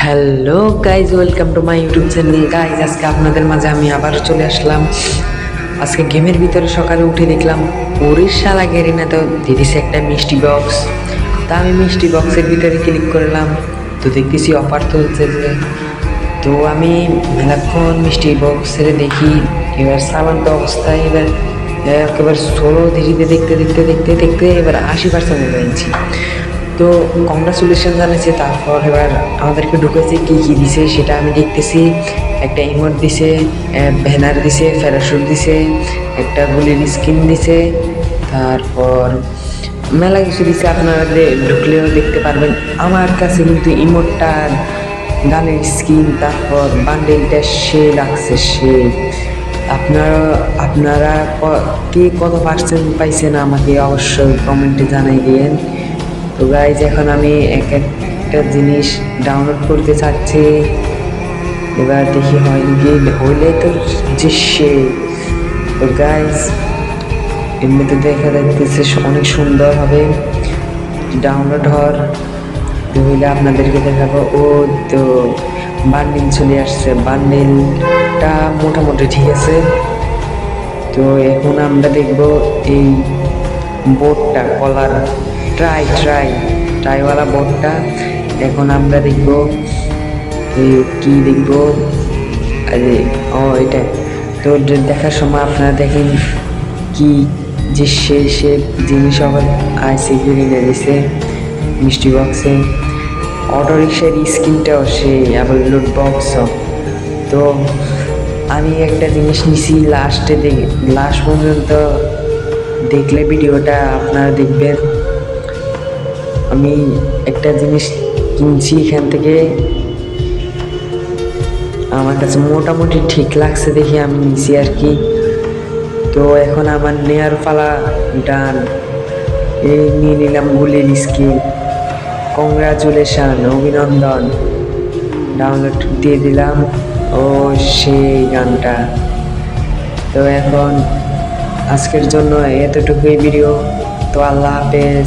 Hello guys, welcome to my YouTube channel. Guys, আজকে আপনাদের মাঝে আমি আবারও চলে আসলাম। আজকে গেমের ভিতরে সকালে উঠে দেখলাম শালা গেরিনা তো দিদিছে একটা মিষ্টি বক্স। তা আমি মিষ্টি বক্সের ভিতরে ক্লিক করলাম, তো দেখতেছি অফার চলছে যে। তো আমি মেলাক্ষণ মিষ্টি বক্সের দেখি, এবার সালান্ত অবস্থায় এবার ষোলো ধীরে দেখতে দেখতে দেখতে দেখতে এবার 80% পেয়েছি। তো কংগ্রাচুলেশন জানাচ্ছে। তারপর এবার আমাদেরকে ঢুকেছে কী কী দিছে সেটা আমি দেখতেছি। একটা ইমোট দিছে, ব্যানার দিছে, প্যারাশুট দিছে, একটা গুলির স্কিন দিছে, তারপর মেলা কিছু দিছে। আপনারা ঢুকলেও দেখতে পারবেন। আমার কাছে কিন্তু ইমোটটা, গানের স্কিন, তারপর বান্ডেলটা সে লাগছে সে। আপনারা কে কত পার্সেন্ট পাইছেন আমাকে অবশ্যই কমেন্টে জানাই দিয়েন। তো গাইজ, এখন আমি এক একটা জিনিস ডাউনলোড করতে চাচ্ছি। এবার দেখি হয় নাকি, হইলে তো যে সে। তো গাইজ, এমনিতে দেখা যাচ্ছে অনেক সুন্দর হবে ডাউনলোড হওয়ার। হইলে আপনাদেরকে দেখাবো। ও তো বান্ডিল চলে আসছে, বান্ডিলটা মোটামুটি ঠিক আছে। তো এখন আমরা দেখব এই বোর্ডটা, কলার ট্রাইওয়ালা বোর্ডটা। এখন আমরা দেখব কি দেখব, আরে এটা তো দেখার সময় আপনারা দেখেন কি যে সে জিনিস আবার আইসি কিনে দিছে মিষ্টি বক্সে। অটো রিক্সার স্ক্রিনটাও সেই, আবার লুট বক্সও। তো আমি একটা জিনিস নিছি, লাস্ট পর্যন্ত দেখলে ভিডিওটা আপনারা দেখবেন। আমি একটা জিনিস কিনছি এখান থেকে, আমার কাছে মোটামুটি ঠিক লাগছে দেখি আমি নিছি আর কি। তো এখন আমার নেয়ার পালা ডান। এই নিয়ে নিলাম গুলির স্কিন। কংগ্রাচুলেশন, অভিনন্দন, ডাউনলোড দিয়ে দিলাম। ও সেই গানটা। তো এখন আজকের জন্য এতটুকুই ভিডিও। তো আল্লাহ হাফেজ।